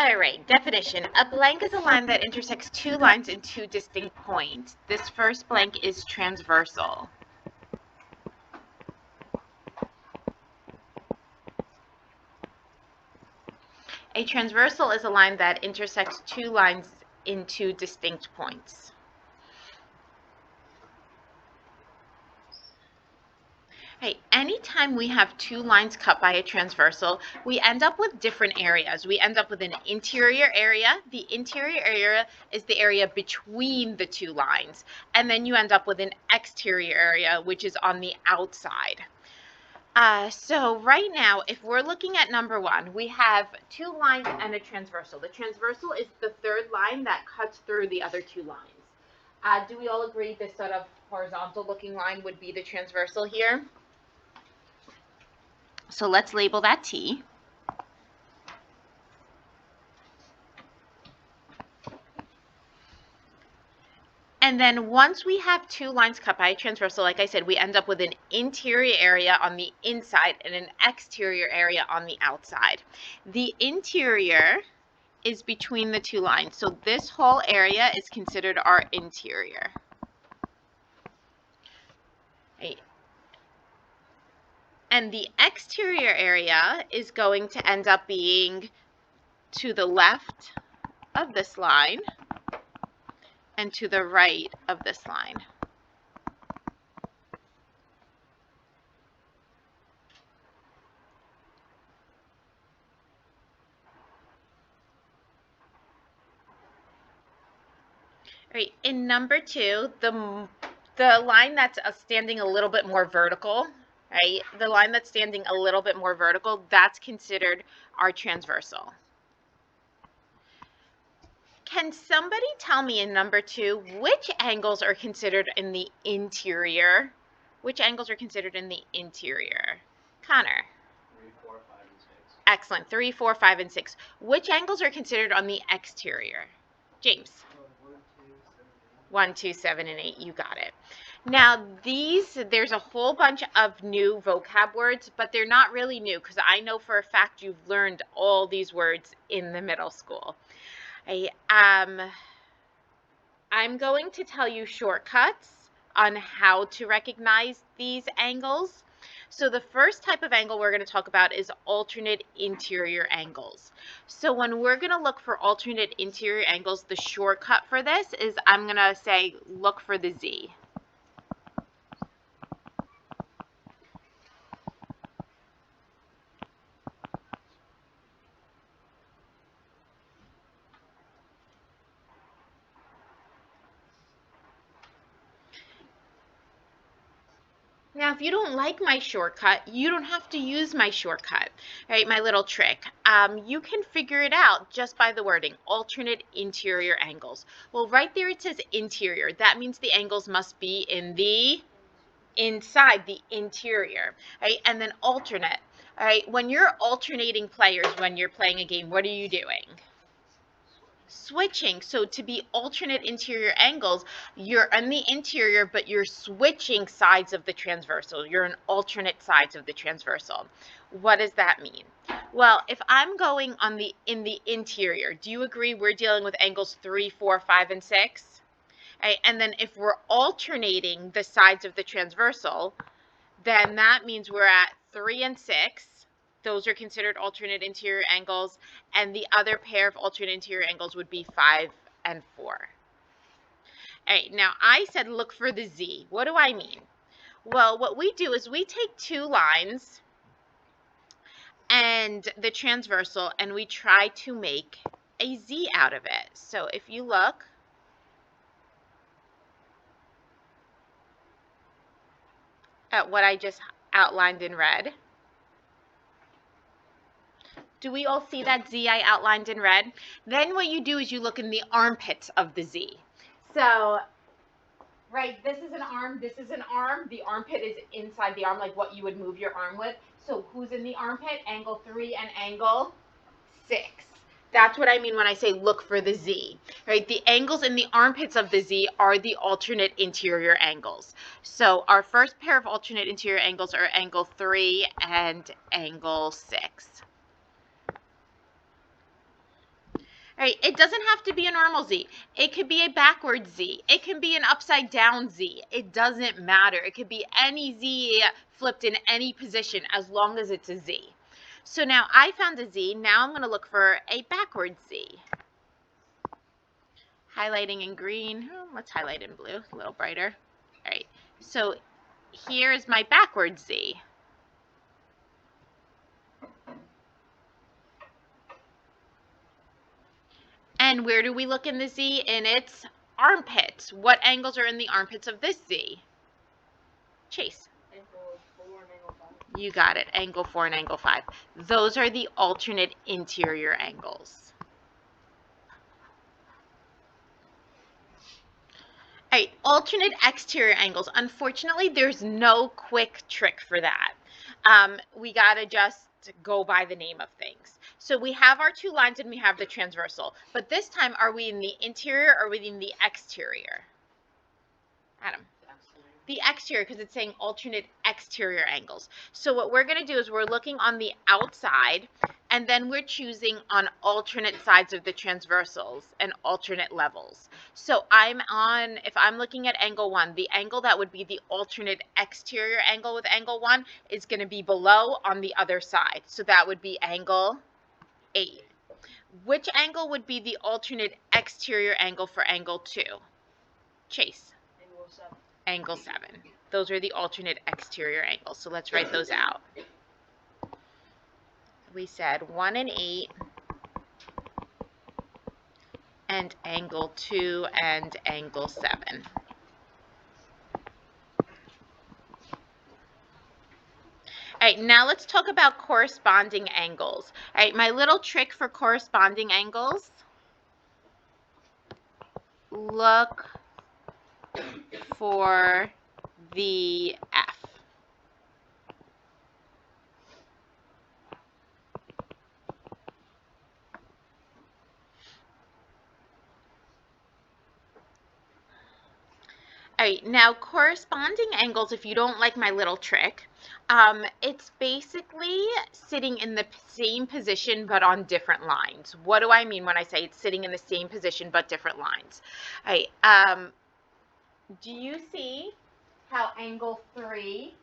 All right, definition. A blank is a line that intersects two lines in two distinct points. This first blank is transversal. A transversal is a line that intersects two lines in two distinct points. Hey, anytime we have two lines cut by a transversal, we end up with different areas. We end up with an interior area. The interior area is the area between the two lines. And then you end up with an exterior area, which is on the outside. So right now, if we're looking at number one, we have two lines and a transversal. The transversal is the third line that cuts through the other two lines. Do we all agree this sort of horizontal looking line would be the transversal here? So let's label that T. And then once we have two lines cut by a transversal, like I said, we end up with an interior area on the inside and an exterior area on the outside. The interior is between the two lines. So this whole area is considered our interior. Right. And the exterior area is going to end up being to the left of this line and to the right of this line. All right, in number two, the line that's standing a little bit more vertical, right? The line that's standing a little bit more vertical, that's considered our transversal. Can somebody tell me in number two, which angles are considered in the interior? Which angles are considered in the interior? Connor. 3, 4, 5, and 6. Excellent. 3, 4, 5, and 6. Which angles are considered on the exterior? James. 1, 2, 7, and 8. You got it. Now there's a whole bunch of new vocab words, but they're not really new because I know for a fact you've learned all these words in the middle school. I'm going to tell you shortcuts on how to recognize these angles. So the first type of angle we're going to talk about is alternate interior angles. So when we're going to look for alternate interior angles, the shortcut for this is I'm going to say look for the Z. Now, if you don't like my shortcut, you don't have to use my shortcut, right? My little trick. You can figure it out just by the wording, alternate interior angles. Well, right there it says interior. That means the angles must be in the inside, the interior, right? And then alternate, all right? When you're alternating players when you're playing a game, what are you doing? Switching. So to be alternate interior angles, you're in the interior, but you're switching sides of the transversal. You're in alternate sides of the transversal. What does that mean? Well, if I'm going in the interior, do you agree we're dealing with angles 3, 4, 5, and 6? Okay, and then if we're alternating the sides of the transversal, then that means we're at 3 and 6. Those are considered alternate interior angles, and the other pair of alternate interior angles would be 5 and 4. All right, now I said look for the Z. What do I mean? Well, what we do is we take two lines and the transversal, and we try to make a Z out of it. So if you look, at what I just outlined in red. Do we all see that Z I outlined in red? Then what you do is you look in the armpits of the Z. So, right, this is an arm, this is an arm. The armpit is inside the arm, like what you would move your arm with. So who's in the armpit? Angle 3 and angle 6. That's what I mean when I say look for the Z, right? The angles in the armpits of the Z are the alternate interior angles. So our first pair of alternate interior angles are angle 3 and angle 6. Right, it doesn't have to be a normal Z. It could be a backwards Z. It can be an upside down Z. It doesn't matter. It could be any Z flipped in any position as long as it's a Z. So now I found a Z. Now I'm going to look for a backwards Z. Highlighting in green. Let's highlight in blue, a little brighter. All right, so here's my backwards Z. And where do we look in the Z? In its armpits. What angles are in the armpits of this Z? Chase. Angle 4 and angle 5. You got it. Angle 4 and angle 5. Those are the alternate interior angles. All right, alternate exterior angles. Unfortunately, there's no quick trick for that. We got to just go by the name of things. So we have our two lines and we have the transversal. But this time, are we in the interior or are we in the exterior? Adam. The exterior, because it's saying alternate exterior angles. So what we're going to do is we're looking on the outside, and then we're choosing on alternate sides of the transversals and alternate levels. So if I'm looking at angle 1, the angle that would be the alternate exterior angle with angle 1 is going to be below on the other side. So that would be angle 8. Which angle would be the alternate exterior angle for angle 2? Chase. Angle 7. Angle 7. Those are the alternate exterior angles. So let's write those out. We said 1 and 8 and angle 2 and angle 7. All right, now let's talk about corresponding angles. All right, my little trick for corresponding angles. Look for the F. All right, now corresponding angles, if you don't like my little trick, it's basically sitting in the same position but on different lines. What do I mean when I say it's sitting in the same position but different lines? All right, do you see how angle 3,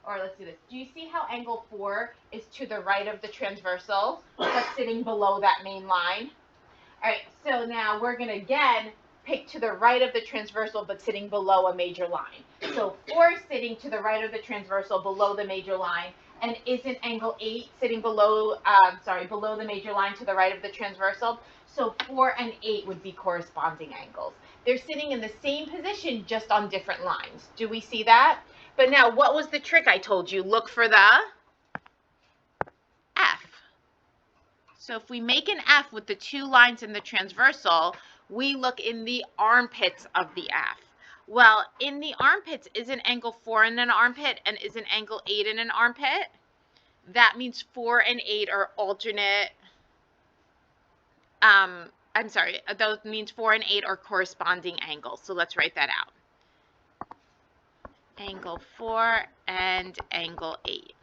or let's do this, do you see how angle 4 is to the right of the transversal but sitting below that main line? All right, so now we're going to again pick to the right of the transversal but sitting below a major line. So 4 is sitting to the right of the transversal below the major line, and isn't angle 8 sitting below the major line to the right of the transversal? So 4 and 8 would be corresponding angles. They're sitting in the same position, just on different lines. Do we see that? But now, what was the trick I told you? Look for the F. So if we make an F with the two lines in the transversal, we look in the armpits of the F. Well, in the armpits, isn't angle 4 in an armpit and isn't angle 8 in an armpit? That means 4 and 8 are alternate. That means 4 and 8 are corresponding angles. So let's write that out. Angle 4 and angle 8.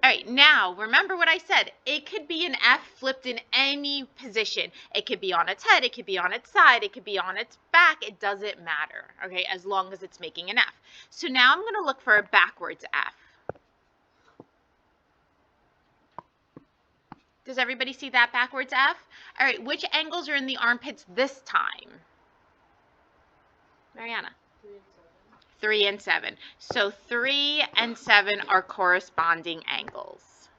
All right, now remember what I said. It could be an F flipped in any position. It could be on its head, it could be on its side, it could be on its back. It doesn't matter, okay, as long as it's making an F. So now I'm going to look for a backwards F. Does everybody see that backwards F? All right, which angles are in the armpits this time? Mariana? 3 and 7. So 3 and 7 are corresponding angles.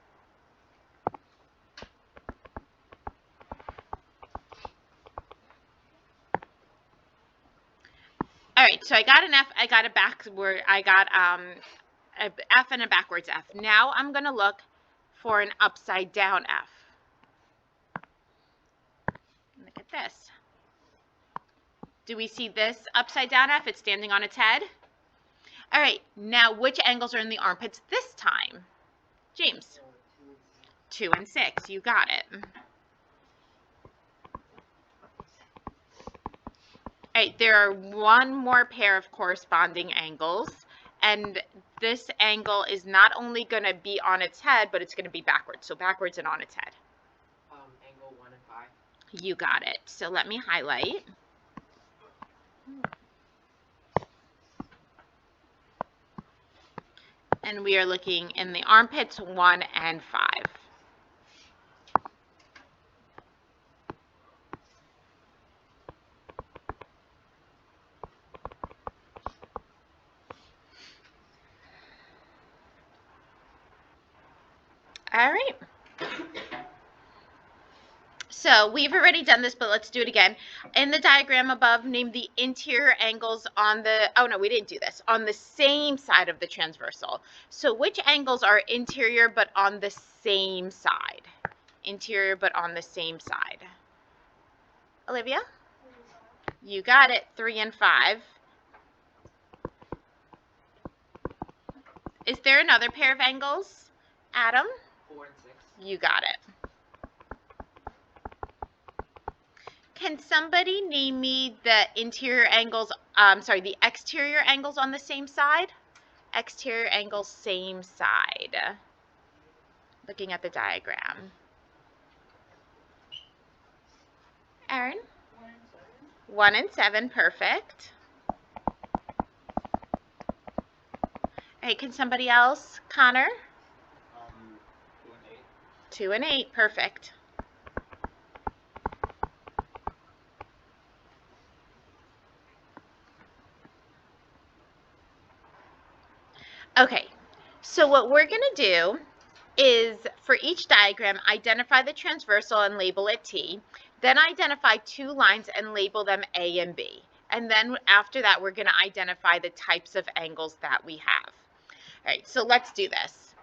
All right, so I got an F, I got a F and a backwards F. Now I'm going to look for an upside down F. Look at this. Do we see this upside down F? It's standing on its head. All right, now which angles are in the armpits this time? James? 2 and 6, you got it. All right, there are one more pair of corresponding angles, and this angle is not only going to be on its head, but it's going to be backwards, so backwards and on its head. You got it. So let me highlight. And we are looking in the armpits 1 and 5. All right. So we've already done this, but let's do it again. In the diagram above, name the interior angles on the, oh no, we didn't do this, on the same side of the transversal. So which angles are interior but on the same side? Interior but on the same side. Olivia? You got it, 3 and 5. Is there another pair of angles? Adam? 4 and 6. You got it. Can somebody name me the interior angles, the exterior angles on the same side? Exterior angles, same side. Looking at the diagram. Aaron? 1 and 7, perfect. Hey, can somebody else? Connor? 2 and 8. 2 and 8, perfect. Okay, so what we're going to do is for each diagram, identify the transversal and label it T, then identify 2 lines and label them A and B. And then after that, we're going to identify the types of angles that we have. All right, so let's do this.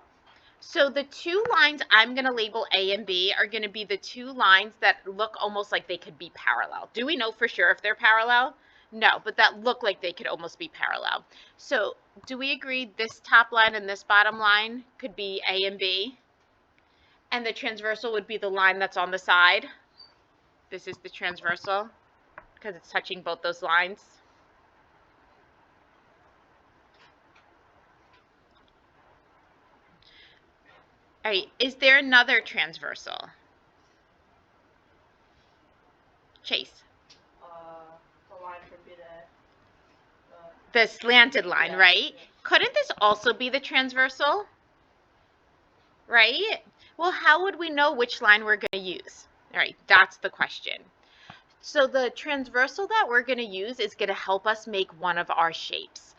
So the 2 lines I'm going to label A and B are going to be the 2 lines that look almost like they could be parallel. Do we know for sure if they're parallel? No, but that look like they could almost be parallel. So do we agree this top line and this bottom line could be A and B? And the transversal would be the line that's on the side. This is the transversal because it's touching both those lines. All right, is there another transversal? Chase. The line could be The slanted line, yeah, right? yeah. Couldn't this also be the transversal? Right? Well, how would we know which line we're going to use? All right, that's the question. So the transversal that we're going to use is going to help us make one of our shapes.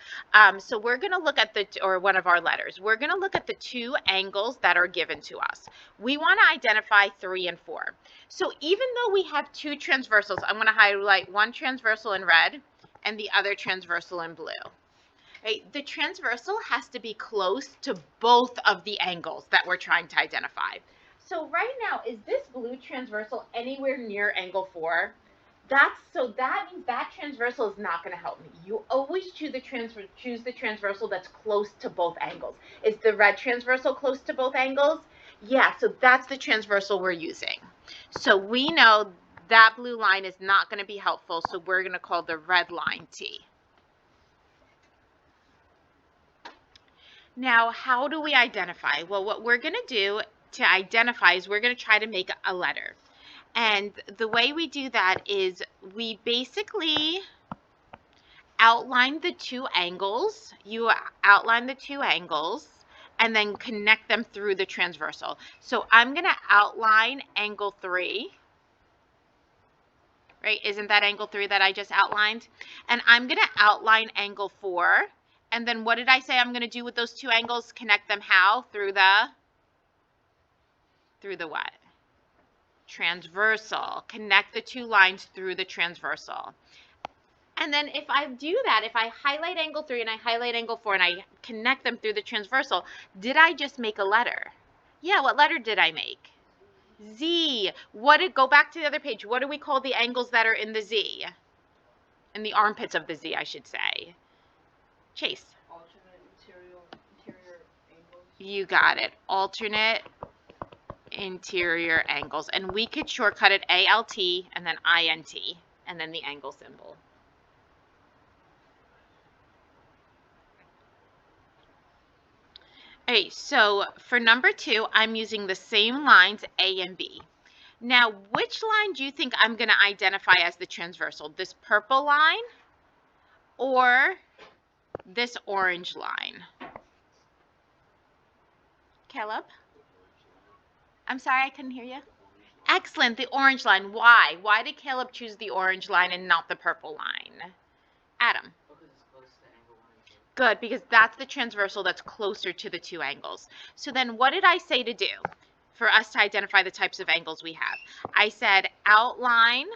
So we're going to look at or one of our letters. We're going to look at the 2 angles that are given to us. We want to identify 3 and 4. So even though we have 2 transversals, I'm going to highlight one transversal in red and the other transversal in blue. Right? The transversal has to be close to both of the angles that we're trying to identify. So right now, is this blue transversal anywhere near angle 4? So that means that transversal is not going to help me. You always choose the transversal that's close to both angles. Is the red transversal close to both angles? Yeah, so that's the transversal we're using. So we know that blue line is not going to be helpful, so we're going to call the red line T. Now, how do we identify? Well, what we're going to do to identify is we're going to try to make a letter. And the way we do that is we basically outline the 2 angles. You outline the 2 angles and then connect them through the transversal. So I'm going to outline angle 3. Right? Isn't that angle 3 that I just outlined? And I'm going to outline angle 4. And then what did I say I'm going to do with those 2 angles? Connect them how? Through the what? Transversal. Connect the 2 lines through the transversal. And then if I do that, if I highlight angle 3 and I highlight angle 4 and I connect them through the transversal, did I just make a letter? Yeah, what letter did I make? Z. Go back to the other page. What do we call the angles that are in the Z? In the armpits of the Z, I should say. Chase. Alternate interior angles. You got it. Alternate interior angles. And we could shortcut it ALT and then INT and then the angle symbol. Okay, so for number 2, I'm using the same lines A and B. Now, which line do you think I'm going to identify as the transversal? This purple line or this orange line? Caleb? I'm sorry, I couldn't hear you. Excellent, the orange line. Why? Why did Caleb choose the orange line and not the purple line? Adam? Because it's close to angle 1 and 2. Good, because that's the transversal that's closer to the two angles. So then what did I say to do for us to identify the types of angles we have? I said outline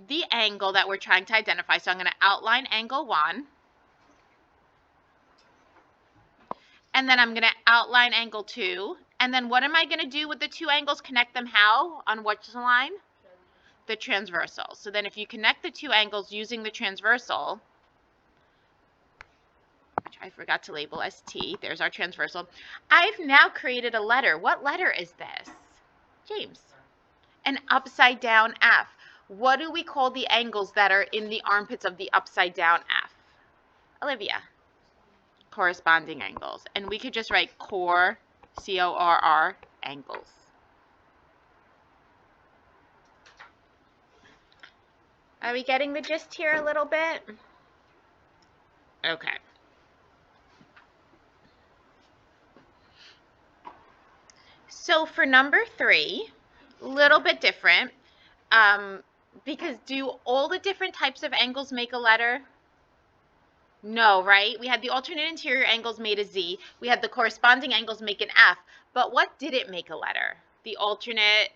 the angle that we're trying to identify. So I'm going to outline angle 1. And then I'm going to outline angle 2. And then what am I going to do with the two angles? Connect them how? On which line? The transversal. So then if you connect the two angles using the transversal, which I forgot to label as T, there's our transversal, I've now created a letter. What letter is this? James. An upside down F. What do we call the angles that are in the armpits of the upside down F? Olivia. Corresponding angles. And we could just write core, C-O-R-R, angles. Are we getting the gist here a little bit? Okay. So for number 3, a little bit different, because do all the different types of angles make a letter? No, right? We had the alternate interior angles made a Z. We had the corresponding angles make an F. But what did it make a letter? The alternate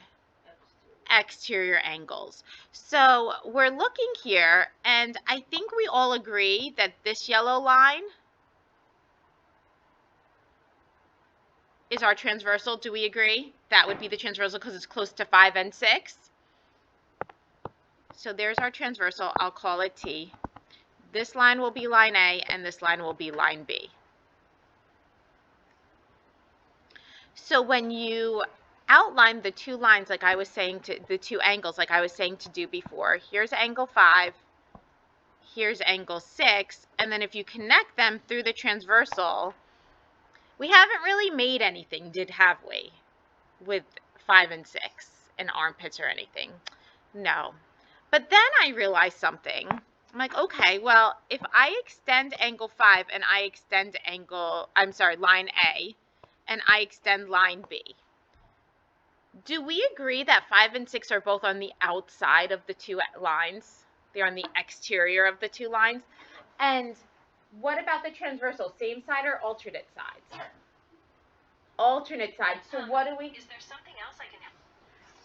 exterior angles. So we're looking here, and I think we all agree that this yellow line is our transversal. Do we agree? That would be the transversal because it's close to 5 and 6. So there's our transversal. I'll call it T. This line will be line A, and this line will be line B. So when you outline the two lines, like I was saying, to the two angles, like I was saying to do before, here's angle 5, here's angle 6, and then if you connect them through the transversal, we haven't really made anything, have we, with 5 and 6 and armpits or anything? No. But then I realized something. I'm like, okay, well, if I extend angle 5 and I extend line A, and I extend line B, do we agree that 5 and 6 are both on the outside of the two lines? They're on the exterior of the two lines. And what about the transversal? Same side or alternate sides? Alternate sides. So what do we... Is there something else I can help?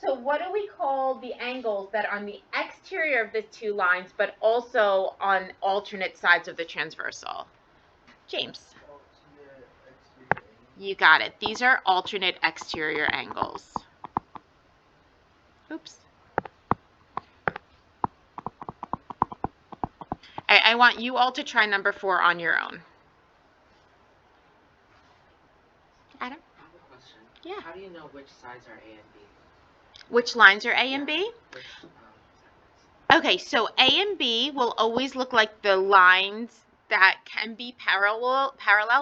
So what do we call the angles that are on the exterior of the two lines, but also on alternate sides of the transversal? James. You got it. These are alternate exterior angles. Oops. I want you all to try number 4 on your own. Adam? I have a question. Yeah. How do you know which sides are A and B? Which lines are A and B? Which segments? Okay, so A and B will always look like the lines that can be parallel,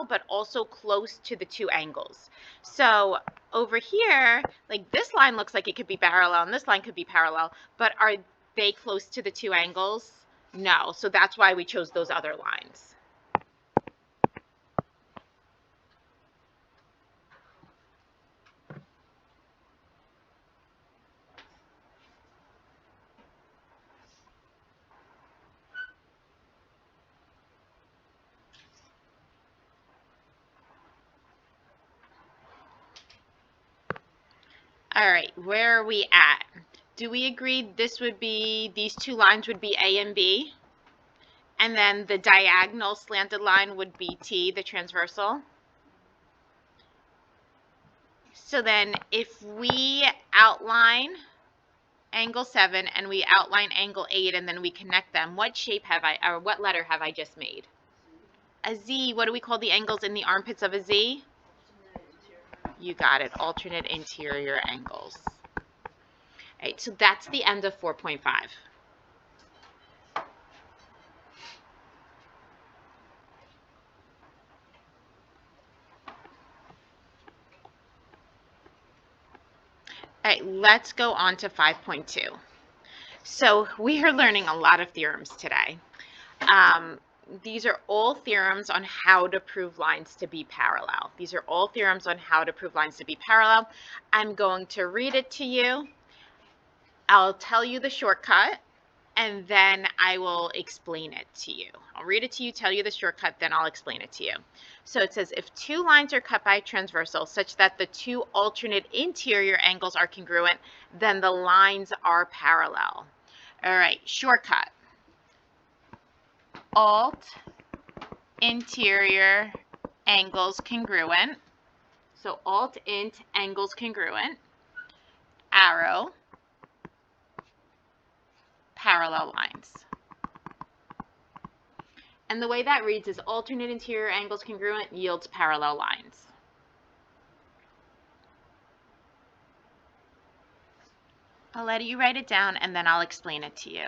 but also close to the two angles. So over here, like this line looks like it could be parallel and this line could be parallel, but are they close to the two angles? No, so that's why we chose those other lines. All right, where are we at? Do we agree this would be, these two lines would be A and B? And then the diagonal slanted line would be T, the transversal? So then if we outline angle 7 and we outline angle 8 and then we connect them, what shape have I, or what letter have I just made? A Z. What do we call the angles in the armpits of a Z? You got it, alternate interior angles. All right, so that's the end of 4.5. All All right, let's go on to 5.2. So we are learning a lot of theorems today. These are all theorems on how to prove lines to be parallel. These are all theorems on how to prove lines to be parallel. I'm going to read it to you. I'll tell you the shortcut, and then I will explain it to you. I'll read it to you, tell you the shortcut, then I'll explain it to you. So it says, if two lines are cut by a transversal such that the two alternate interior angles are congruent, then the lines are parallel. All right, shortcut. Alt interior angles congruent. So alt int angles congruent. Arrow parallel lines. And the way that reads is alternate interior angles congruent yields parallel lines. I'll let you write it down and then I'll explain it to you.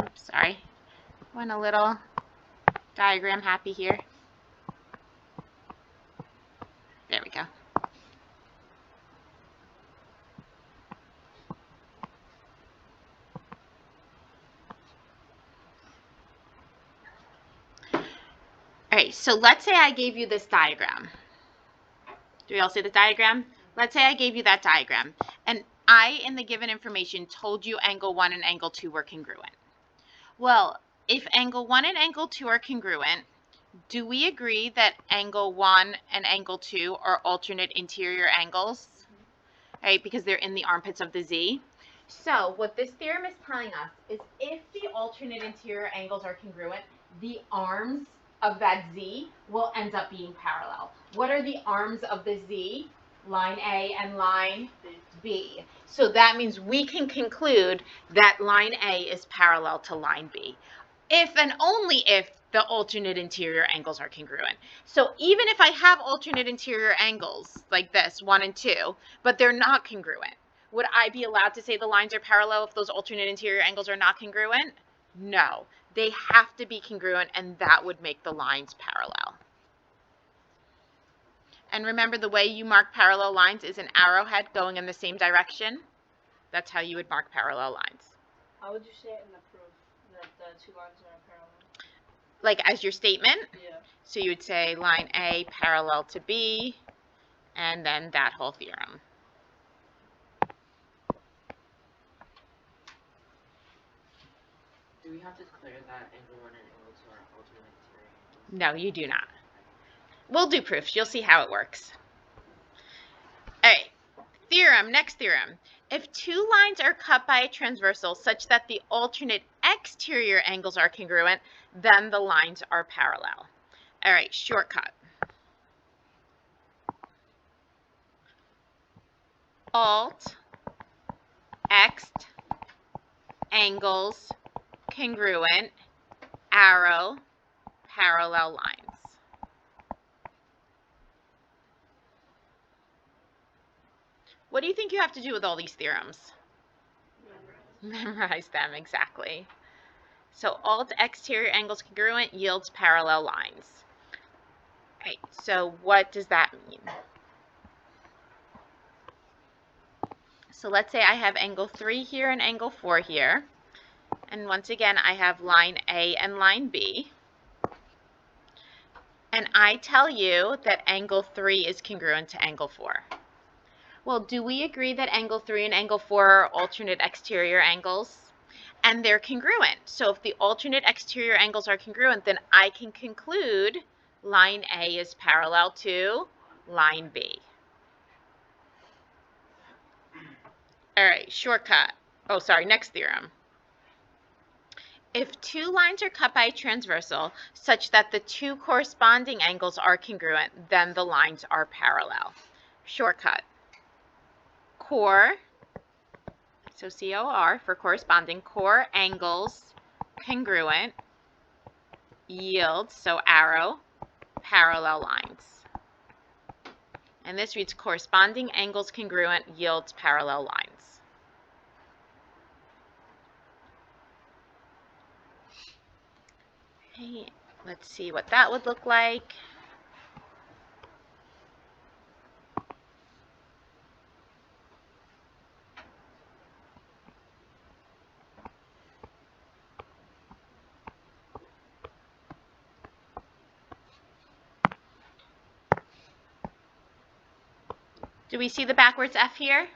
Oops, sorry. Went a little diagram happy here. There we go. All right, so let's say I gave you this diagram. Do we all see the diagram? Let's say I gave you that diagram, and I, in the given information, told you angle 1 and angle 2 were congruent. Well, if angle 1 and angle 2 are congruent, do we agree that angle 1 and angle 2 are alternate interior angles? Right, because they're in the armpits of the Z. So what this theorem is telling us is if the alternate interior angles are congruent, the arms of that Z will end up being parallel. What are the arms of the Z? Line A and line B. So that means we can conclude that line A is parallel to line B. If and only if the alternate interior angles are congruent. So even if I have alternate interior angles like this, 1 and 2, but they're not congruent, would I be allowed to say the lines are parallel if those alternate interior angles are not congruent? No, they have to be congruent, and that would make the lines parallel. And remember, the way you mark parallel lines is an arrowhead going in the same direction. That's how you would mark parallel lines. How would you say it in the proof that the two lines are parallel? Like as your statement? Yeah. So you would say line A parallel to B, and then that whole theorem. Do we have to declare that angle 1 and angle 2 are alternate interior angles? No, you do not. We'll do proofs. You'll see how it works. All right. Theorem, next theorem. If two lines are cut by a transversal such that the alternate exterior angles are congruent, then the lines are parallel. All right, shortcut. Alt, X, angles, congruent, arrow, parallel lines. What do you think you have to do with all these theorems? Memorize them, exactly. So alt exterior angles congruent yields parallel lines. All right, so what does that mean? So let's say I have angle 3 here and angle 4 here. And once again, I have line A and line B. And I tell you that angle 3 is congruent to angle 4. Well, do we agree that angle 3 and angle 4 are alternate exterior angles? And they're congruent. So if the alternate exterior angles are congruent, then I can conclude line A is parallel to line B. All right, shortcut. Oh, sorry, next theorem. If two lines are cut by a transversal such that the two corresponding angles are congruent, then the lines are parallel. Shortcut. Core, so COR for corresponding, core angles congruent yields, so arrow, parallel lines. And this reads corresponding angles congruent yields parallel lines. Okay, let's see what that would look like. Do we see the backwards F here?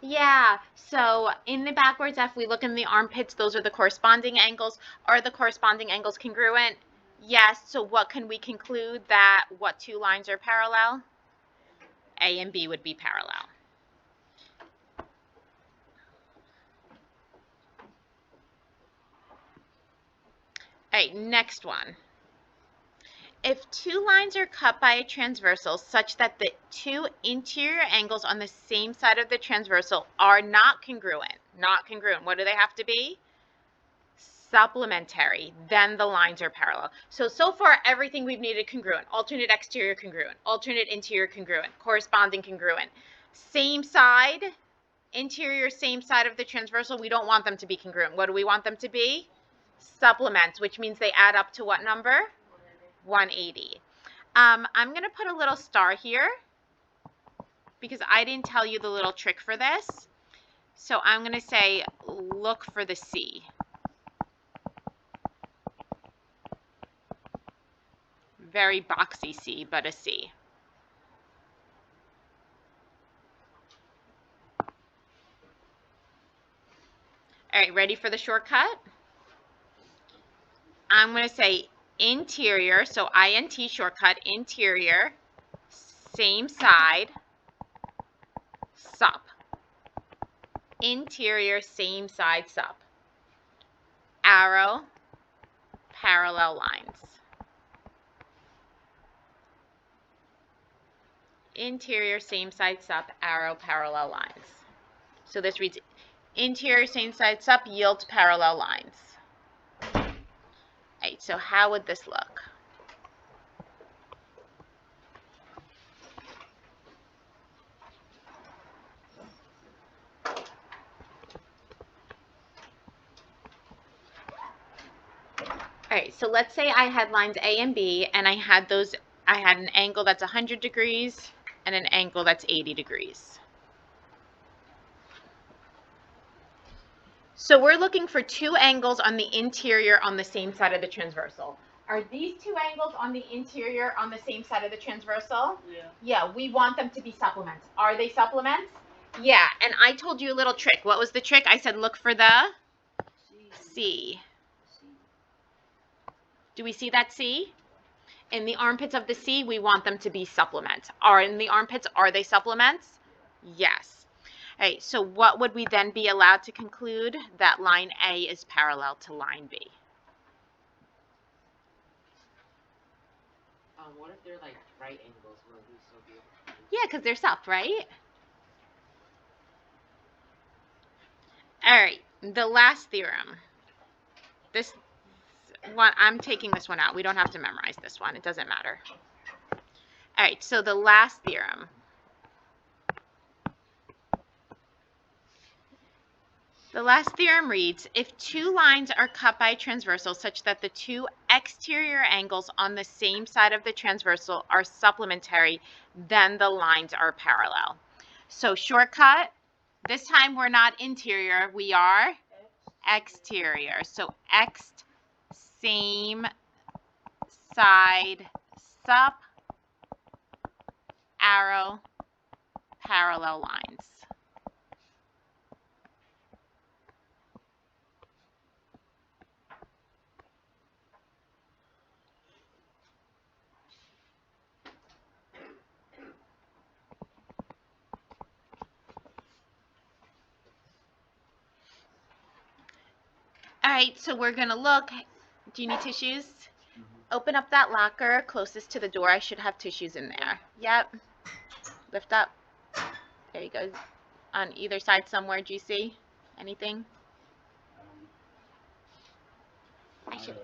Yeah, so in the backwards F, we look in the armpits. Those are the corresponding angles. Are the corresponding angles congruent? Yes, so what can we conclude that what two lines are parallel? A and B would be parallel. All right, next one. If two lines are cut by a transversal such that the two interior angles on the same side of the transversal are not congruent, what do they have to be? Supplementary, then the lines are parallel. So far everything we've needed congruent, alternate exterior congruent, alternate interior congruent, corresponding congruent. Same side, interior, same side of the transversal, we don't want them to be congruent. What do we want them to be? Supplements, which means they add up to what number? 180. I'm going to put a little star here because I didn't tell you the little trick for this. So I'm going to say look for the C. Very boxy C, but a C. All right, ready for the shortcut? I'm going to say interior, so INT shortcut, interior, same side, sup. Interior, same side, sup. Arrow, parallel lines. Interior, same side, sup, arrow, parallel lines. So this reads interior, same side, sup yields parallel lines. All right, so how would this look? All right, so let's say I had lines A and B, and I had an angle that's 100 degrees and an angle that's 80 degrees. So we're looking for two angles on the interior on the same side of the transversal. Are these two angles on the interior on the same side of the transversal? Yeah. Yeah, we want them to be supplements. Are they supplements? Yeah, and I told you a little trick. What was the trick? I said look for the C. Do we see that C? In the armpits of the C, we want them to be supplements. Are in the armpits, are they supplements? Yes. All right, so what would we then be allowed to conclude? That line A is parallel to line B. What if they're like right angles? Will we still be able to? Yeah, because they're sup, right? All right, the last theorem. This one, I'm taking this one out. We don't have to memorize this one. It doesn't matter. All right, so the last theorem. The last theorem reads, if two lines are cut by a transversal such that the two exterior angles on the same side of the transversal are supplementary, then the lines are parallel. So shortcut, this time we're not interior, we are exterior. So X, same side, sup, arrow, parallel lines. All right, so we're going to look. Do you need tissues? Open up that locker closest to the door. I should have tissues in there. Yep. Lift up. There you go. On either side somewhere, do you see anything? I should.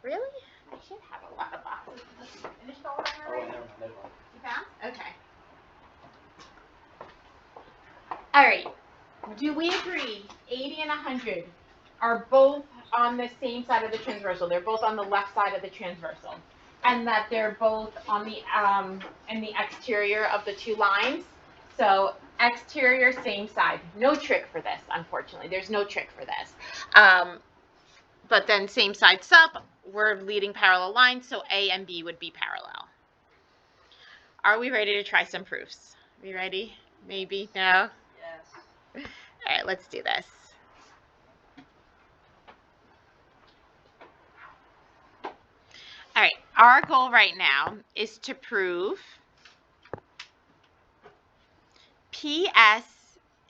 Really? I should have a lot of boxes. Finished all of them already? You found? Okay. All right. Do we agree 80 and 100 are both on the same side of the transversal? They're both on the left side of the transversal. And that they're both on the in the exterior of the two lines. So exterior, same side. No trick for this, unfortunately. There's no trick for this. But then same side sub, we're leading parallel lines, so A and B would be parallel. Are we ready to try some proofs? Are we ready? Maybe? No? Yes. All right, let's do this. All right, our goal right now is to prove PS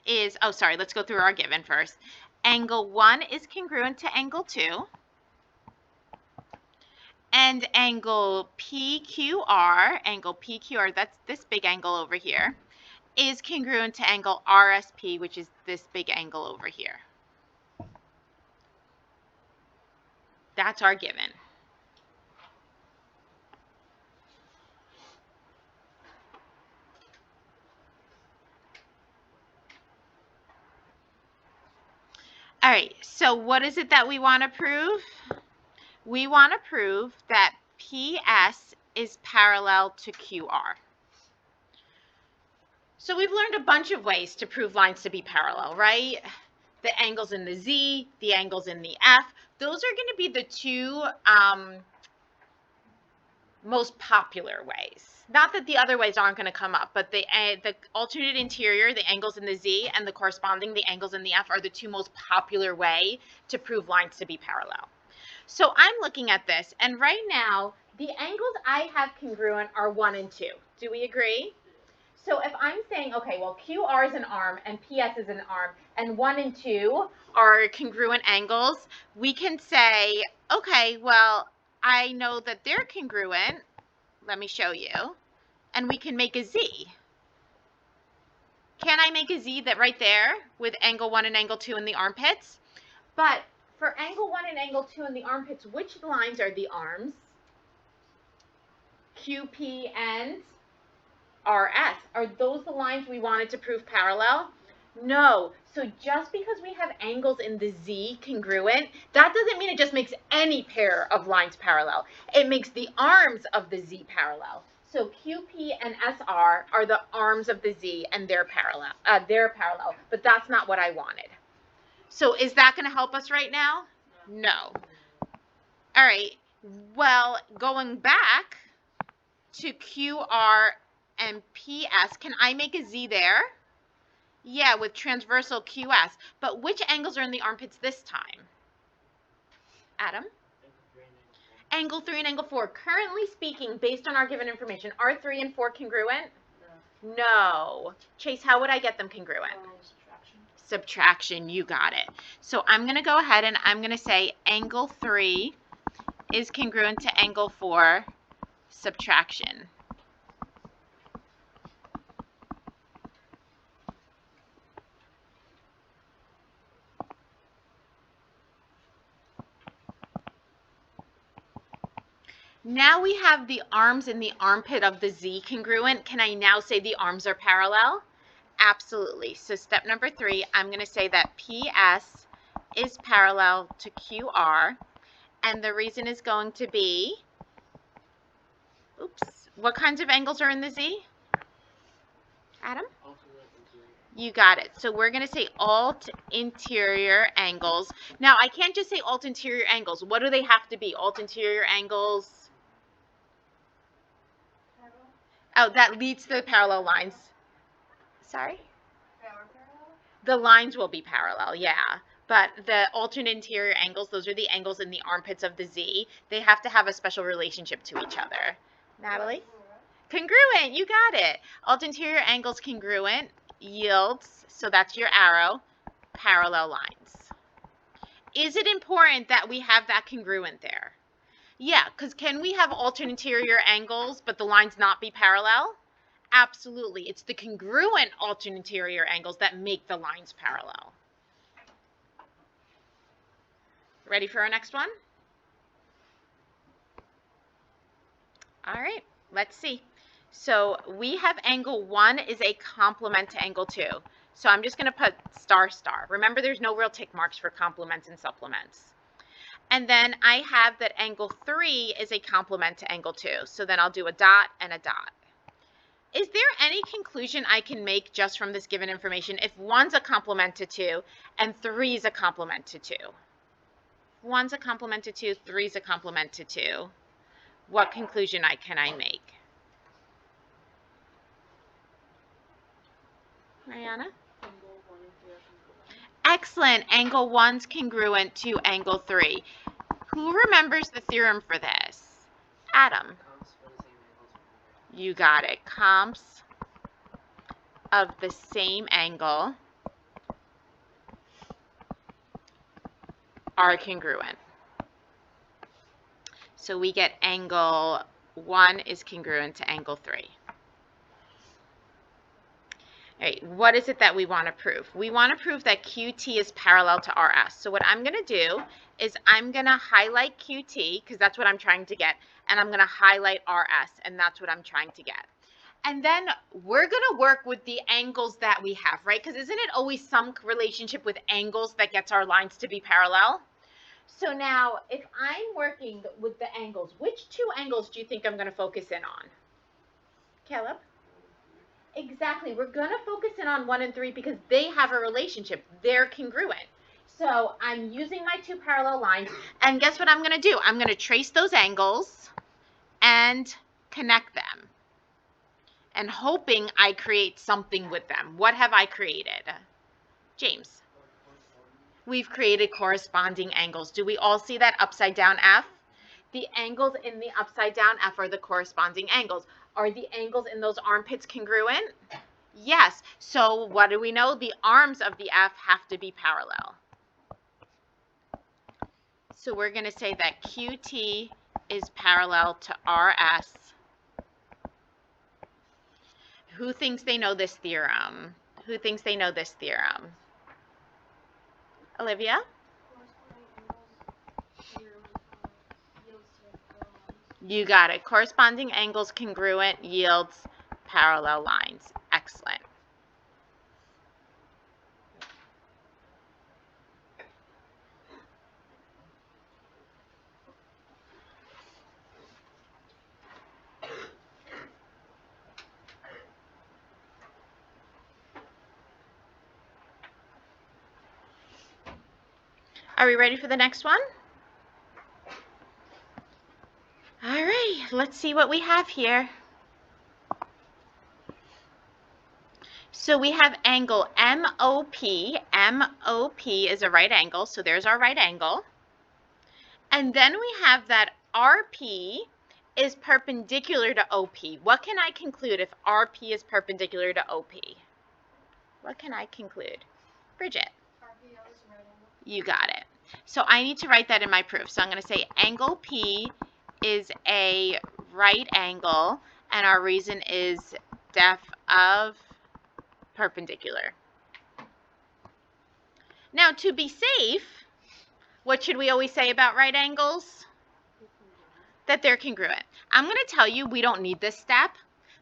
is, oh, sorry, let's go through our given first. Angle 1 is congruent to angle 2. And angle PQR, that's this big angle over here, is congruent to angle RSP, which is this big angle over here. That's our given. All right, so what is it that we want to prove? We want to prove that PS is parallel to QR. So we've learned a bunch of ways to prove lines to be parallel, right? The angles in the Z, the angles in the F, those are going to be the two most popular ways. Not that the other ways aren't going to come up, but the alternate interior, the angles in the Z, and the corresponding, the angles in the F, are the two most popular way to prove lines to be parallel. So I'm looking at this, and right now, the angles I have congruent are 1 and 2. Do we agree? So if I'm saying, okay, well, QR is an arm and PS is an arm, and 1 and 2 are congruent angles, we can say, okay, well, I know that they're congruent. Let me show you. And we can make a Z. Can I make a Z that right there with angle 1 and angle 2 in the armpits? But for angle 1 and angle 2 in the armpits, which lines are the arms? QP and RS. Are those the lines we wanted to prove parallel? No. So just because we have angles in the Z congruent, that doesn't mean it just makes any pair of lines parallel. It makes the arms of the Z parallel. So QP and SR are the arms of the Z, and they're parallel. But that's not what I wanted. So is that going to help us right now? No. All right. Well, going back to QR and PS, can I make a Z there? Yeah, with transversal QS. But which angles are in the armpits this time? Adam? Angle 3 and angle 4. Currently speaking, based on our given information, are 3 and 4 congruent? No. No. Chase, how would I get them congruent? Subtraction. Subtraction, you got it. So I'm going to go ahead and I'm going to say angle 3 is congruent to angle 4, subtraction. Now we have the arms in the armpit of the Z congruent. Can I now say the arms are parallel? Absolutely. So step number 3, I'm going to say that PS is parallel to QR. And the reason is going to be, oops, what kinds of angles are in the Z? Adam? You got it. So we're going to say alt interior angles. Now, I can't just say alt interior angles. What do they have to be? Alt interior angles? Oh, that leads to the parallel lines. Sorry? The lines will be parallel, yeah. But the alternate interior angles, those are the angles in the armpits of the Z. They have to have a special relationship to each other. Natalie? Congruent, you got it. Alt interior angles congruent yields, so that's your arrow, parallel lines. Is it important that we have that congruent there? Yeah, because can we have alternate interior angles, but the lines not be parallel? Absolutely. It's the congruent alternate interior angles that make the lines parallel. Ready for our next one? All right, let's see. So we have angle 1 is a complement to angle 2. So I'm just going to put star star. Remember, there's no real tick marks for complements and supplements. And then I have that angle 3 is a complement to angle 2. So then I'll do a dot and a dot. Is there any conclusion I can make just from this given information if 1's a complement to 2 and 3's a complement to 2? 1's a complement to 2, 3's a complement to 2. What conclusion can I make? Mariana? Angle 1 and 3 are congruent. Excellent. Angle 1's congruent to angle 3. Who remembers the theorem for this? Adam. Comps for the same angles. You got it. Comps of the same angle are congruent. So we get angle 1 is congruent to angle 3. All right, what is it that we want to prove? We want to prove that QT is parallel to RS. So what I'm going to do is I'm going to highlight QT, because that's what I'm trying to get, and I'm going to highlight RS, and that's what I'm trying to get. And then we're going to work with the angles that we have, right? Because isn't it always some relationship with angles that gets our lines to be parallel? So now, if I'm working with the angles, which 2 angles do you think I'm going to focus in on? Caleb? Exactly. We're going to focus in on 1 and 3 because they have a relationship. They're congruent. So I'm using my 2 parallel lines. And guess what I'm going to do? I'm going to trace those angles and connect them. And hoping I create something with them. What have I created? James. We've created corresponding angles. Do we all see that upside down F? The angles in the upside down F are the corresponding angles. Are the angles in those armpits congruent? Yes. So what do we know? The arms of the F have to be parallel. So we're going to say that QT is parallel to RS. Who thinks they know this theorem? Who thinks they know this theorem? Olivia? You got it. Corresponding angles congruent yields parallel lines. Excellent. Are we ready for the next one? All right, let's see what we have here. So we have angle MOP. MOP is a right angle, so there's our right angle. And then we have that RP is perpendicular to OP. What can I conclude if RP is perpendicular to OP? What can I conclude? Bridget. RPO is a right angle. You got it. So I need to write that in my proof. So I'm going to say angle P is a right angle, and our reason is def of perpendicular. Now, to be safe, what should we always say about right angles? That they're congruent. I'm going to tell you we don't need this step,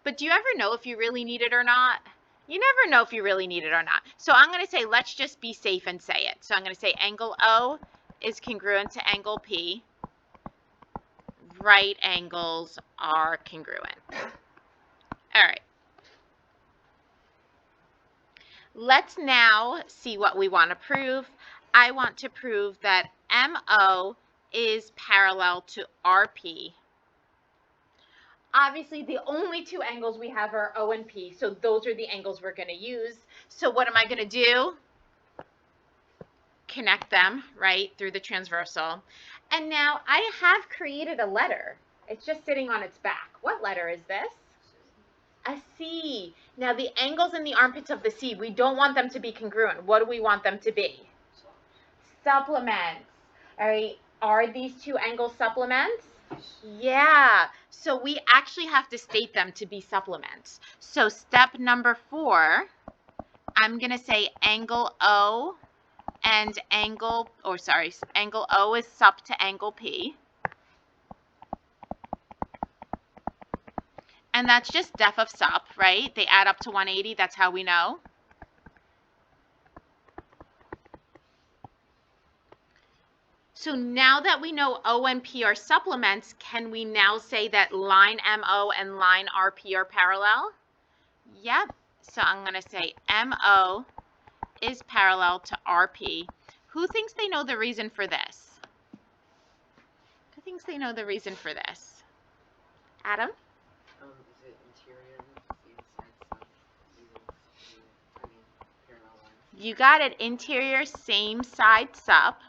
but do you ever know if you really need it or not? You never know if you really need it or not. So I'm going to say, let's just be safe and say it. So I'm going to say angle O is congruent to angle P. Right angles are congruent. All right. Let's now see what we want to prove. I want to prove that MO is parallel to RP. Obviously, the only 2 angles we have are O and P, so those are the angles we're going to use. So what am I going to do? Connect them, right, through the transversal. And now I have created a letter. It's just sitting on its back. What letter is this? A C. Now, the angles in the armpits of the C, we don't want them to be congruent. What do we want them to be? Supplements. All right. Are these 2 angles supplements? Yeah. So we actually have to state them to be supplements. So step number 4, I'm going to say angle O and angle O is sup to angle P. And that's just def of sup, right? They add up to 180. That's how we know. So now that we know O and P are supplements, can we now say that line MO and line RP are parallel? Yep. So I'm going to say MO is parallel to RP. Who thinks they know the reason for this? Who thinks they know the reason for this? Adam? Is it interior, same side stuff, parallel lines? You got it. Interior, same side sup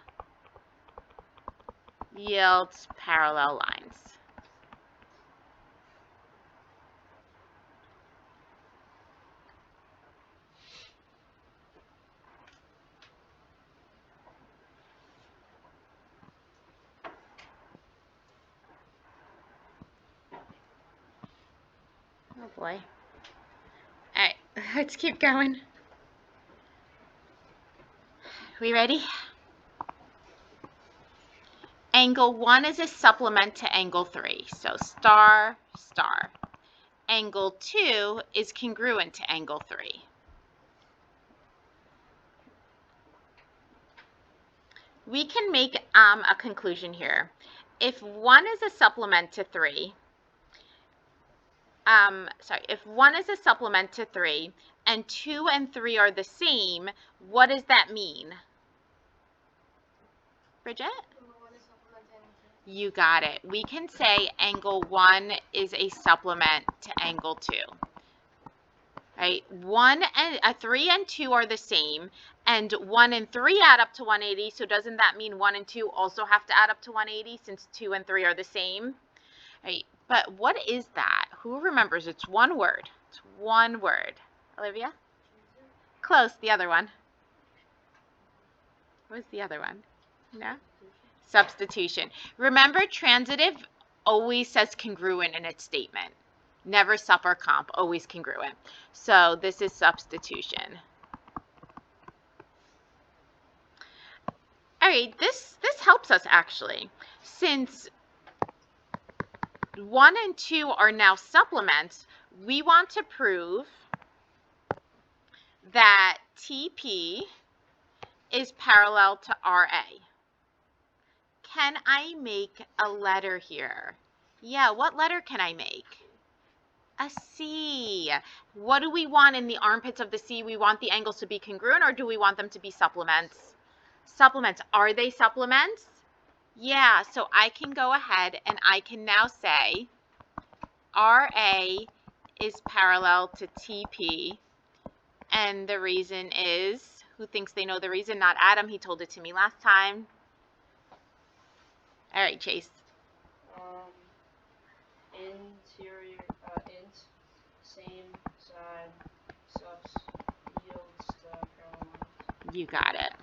yields parallel lines. Oh boy. All right, let's keep going. We ready? Angle 1 is a supplement to angle 3, so star, star. Angle 2 is congruent to angle 3. We can make a conclusion here. If 1 is a supplement to 3, if 1 is a supplement to 3 and 2 and 3 are the same, what does that mean? Bridget? You got it. We can say angle 1 is a supplement to angle 2. Right? 3 and 2 are the same, and 1 and 3 add up to 180, so doesn't that mean 1 and 2 also have to add up to 180 since 2 and 3 are the same? Right? But what is that? Who remembers? It's one word. It's one word. Olivia? Close. The other one. What was the other one? No? Substitution. Remember, transitive always says congruent in its statement. Never sup or comp, always congruent. So this is substitution. All right, this helps us actually. Since 1 and 2 are now supplements, we want to prove that TP is parallel to RA. Can I make a letter here? Yeah, what letter can I make? A C. What do we want in the armpits of the C? We want the angles to be congruent, or do we want them to be supplements? Supplements. Are they supplements? Yeah, so I can go ahead and I can now say RA is parallel to TP. And the reason is, who thinks they know the reason? Not Adam, he told it to me last time. All right, Chase. Interior, int, same side, subs, yields the parallel lines. You got it.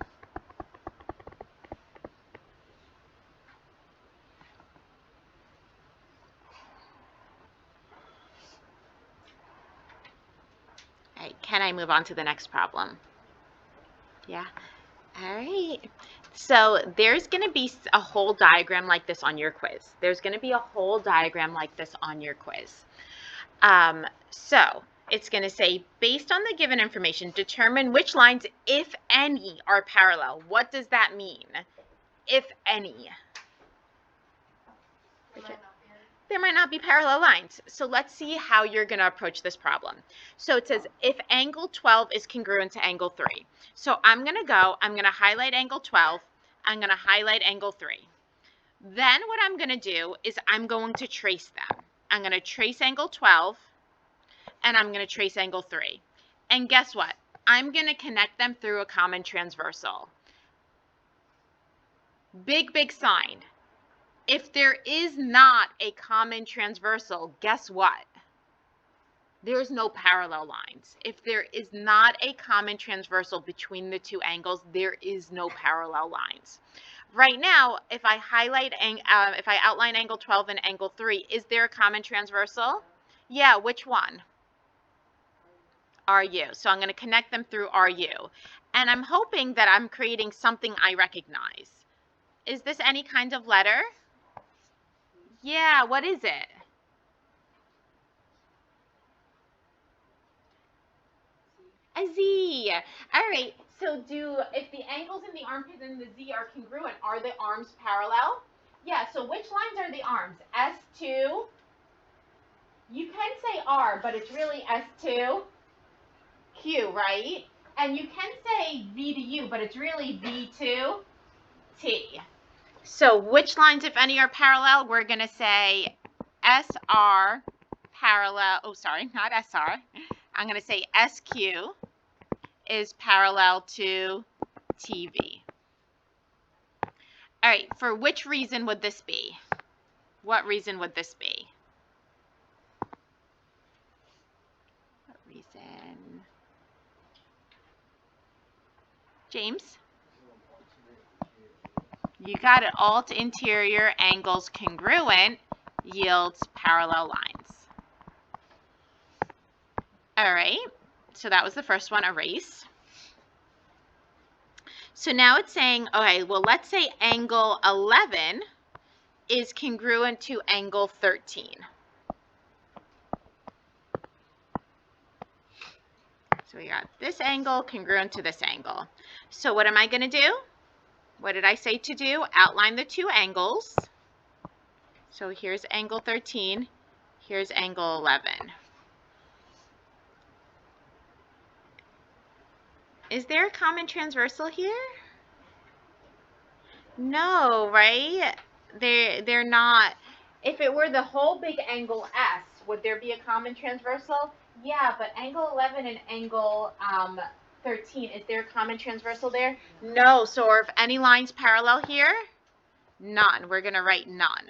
All right, can I move on to the next problem? Yeah. All right. So there's going to be a whole diagram like this on your quiz. There's going to be a whole diagram like this on your quiz. So it's going to say, based on the given information, determine which lines, if any, are parallel. What does that mean? If any. There might not be parallel lines. So let's see how you're going to approach this problem. So it says if angle 12 is congruent to angle 3. So I'm going to highlight angle 12. I'm going to highlight angle 3. Then what I'm going to do is I'm going to trace them. I'm going to trace angle 12 and I'm going to trace angle 3. And guess what? I'm going to connect them through a common transversal. Big sign. If there is not a common transversal, guess what? There's no parallel lines. If there is not a common transversal between the two angles, there is no parallel lines. Right now, if I outline angle 12 and angle 3, is there a common transversal? Yeah, which one? RU. So I'm going to connect them through RU. And I'm hoping that I'm creating something I recognize. Is this any kind of letter? Yeah, what is it? A Z. All right, So if the angles in the armpit and the Z are congruent, are the arms parallel? Yeah, so which lines are the arms? S2, you can say R, but it's really S2, Q, right? And you can say V to U, but it's really V2, T. So which lines, if any, are parallel? We're going to say SR parallel, oh, sorry, not SR. I'm going to say SQ is parallel to TV. All right, for which reason would this be? What reason would this be? What reason? James? You got it. Alt interior angles congruent yields parallel lines. All right, so that was the first one, erase. So now it's saying, okay, well, let's say angle 11 is congruent to angle 13. So we got this angle congruent to this angle. So what am I going to do? What did I say to do? Outline the two angles. So here's angle 13. Here's angle 11. Is there a common transversal here? No, right? They're not. If it were the whole big angle S, would there be a common transversal? Yeah, but angle 11 and angle 13, is there a common transversal there? No, so are any lines parallel here? None. We're going to write none.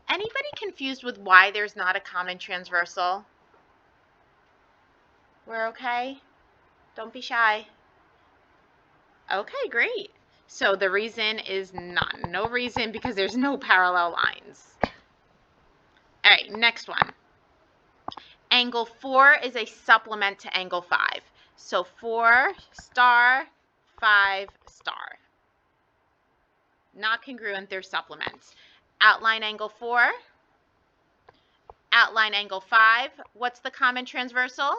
Anybody confused with why there's not a common transversal? We're okay? Don't be shy. Okay, great. So the reason is none. No reason because there's no parallel lines. All right, next one. Angle 4 is a supplement to angle 5. So 4 star, 5 star. Not congruent, they're supplements. Outline angle 4. Outline angle 5. What's the common transversal?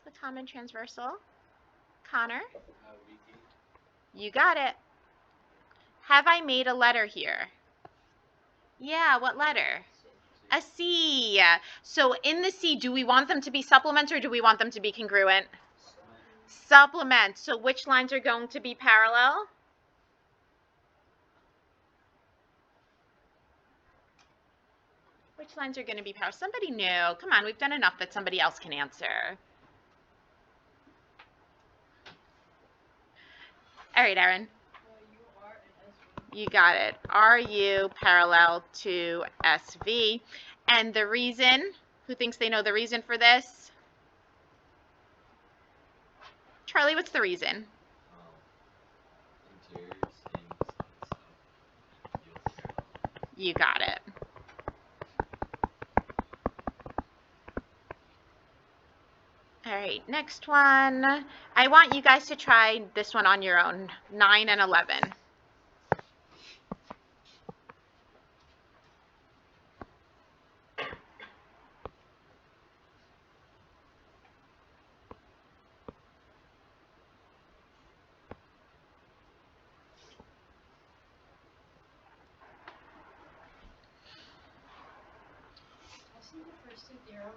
The common transversal? Connor? You got it. Have I made a letter here? Yeah, what letter? A C. So in the C, do we want them to be supplements or do we want them to be congruent? Supplement. So which lines are going to be parallel? Which lines are going to be parallel? Somebody knew. Come on, we've done enough that somebody else can answer. All right, Erin. You got it. RU parallel to SV. And the reason, who thinks they know the reason for this? Charlie, what's the reason? You got it. All right, next one. I want you guys to try this one on your own, 9 and 11. See the first two theorems?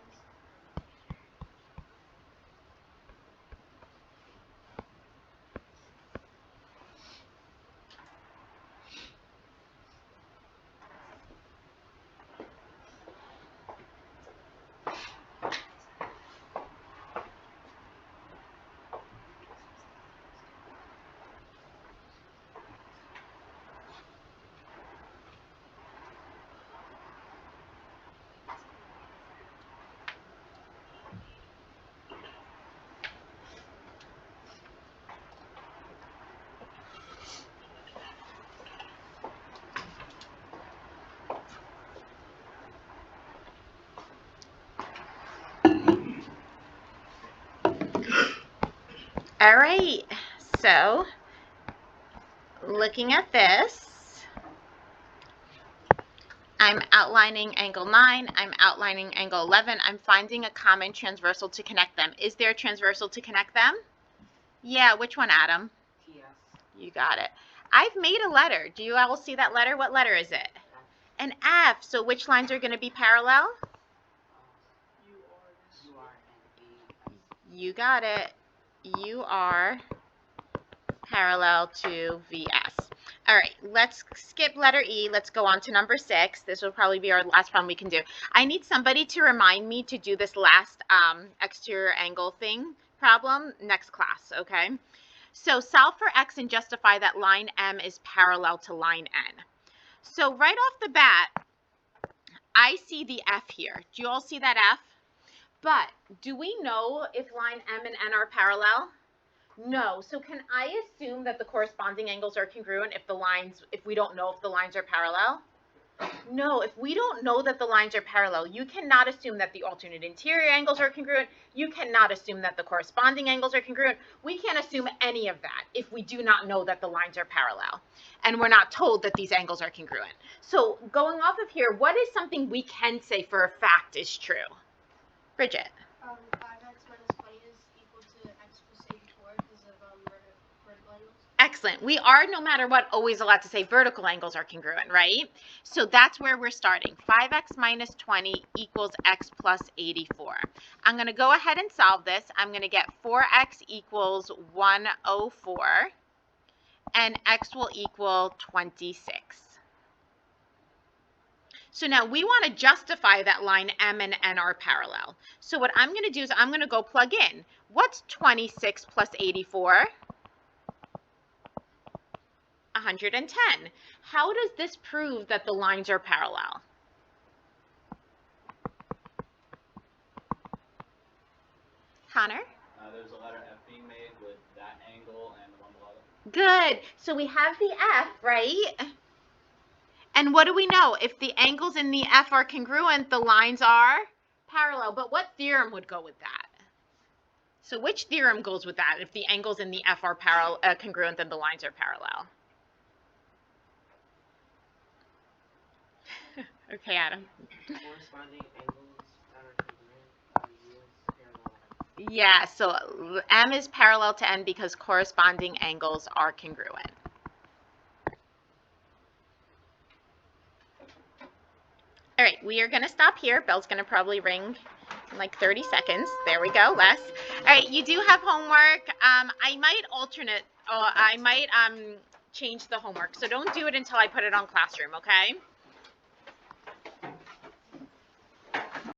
All right, so looking at this, I'm outlining angle 9, I'm outlining angle 11, I'm finding a common transversal to connect them. Is there a transversal to connect them? Yeah, which one, Adam? TS. You got it. I've made a letter. Do you all see that letter? What letter is it? An F. So which lines are going to be parallel? UR and VS. You got it. You are parallel to VS. All right, let's skip letter E. Let's go on to number 6. This will probably be our last problem we can do. I need somebody to remind me to do this last exterior angle thing problem next class, okay? So solve for X and justify that line M is parallel to line N. So right off the bat, I see the F here. Do you all see that F? But do we know if line M and N are parallel? No. So can I assume that the corresponding angles are congruent if we don't know if the lines are parallel? No, if we don't know that the lines are parallel, you cannot assume that the alternate interior angles are congruent. You cannot assume that the corresponding angles are congruent. We can't assume any of that if we do not know that the lines are parallel and we're not told that these angles are congruent. So going off of here, what is something we can say for a fact is true? Bridget. 5x minus 20 is equal to x plus 84 because of vertical angles. Excellent. We are, no matter what, always allowed to say vertical angles are congruent, right? So that's where we're starting. 5x minus 20 equals x plus 84. I'm going to go ahead and solve this. I'm going to get 4x equals 104, and x will equal 26. So now we want to justify that line M and N are parallel. So what I'm going to do is I'm going to go plug in. What's 26 plus 84? 110. How does this prove that the lines are parallel? Connor? There's a letter F being made with that angle and the one below it. Good. So we have the F, right? And what do we know? If the angles in the F are congruent, the lines are parallel. But what theorem would go with that? So which theorem goes with that? If the angles in the F are congruent, then the lines are parallel. Okay, Adam. Corresponding angles that are congruent are US parallel. Yeah, so M is parallel to N because corresponding angles are congruent. All right, we are going to stop here. Bell's going to probably ring in like 30 seconds. There we go, Les. All right, you do have homework. I might change the homework, so don't do it until I put it on Classroom, okay?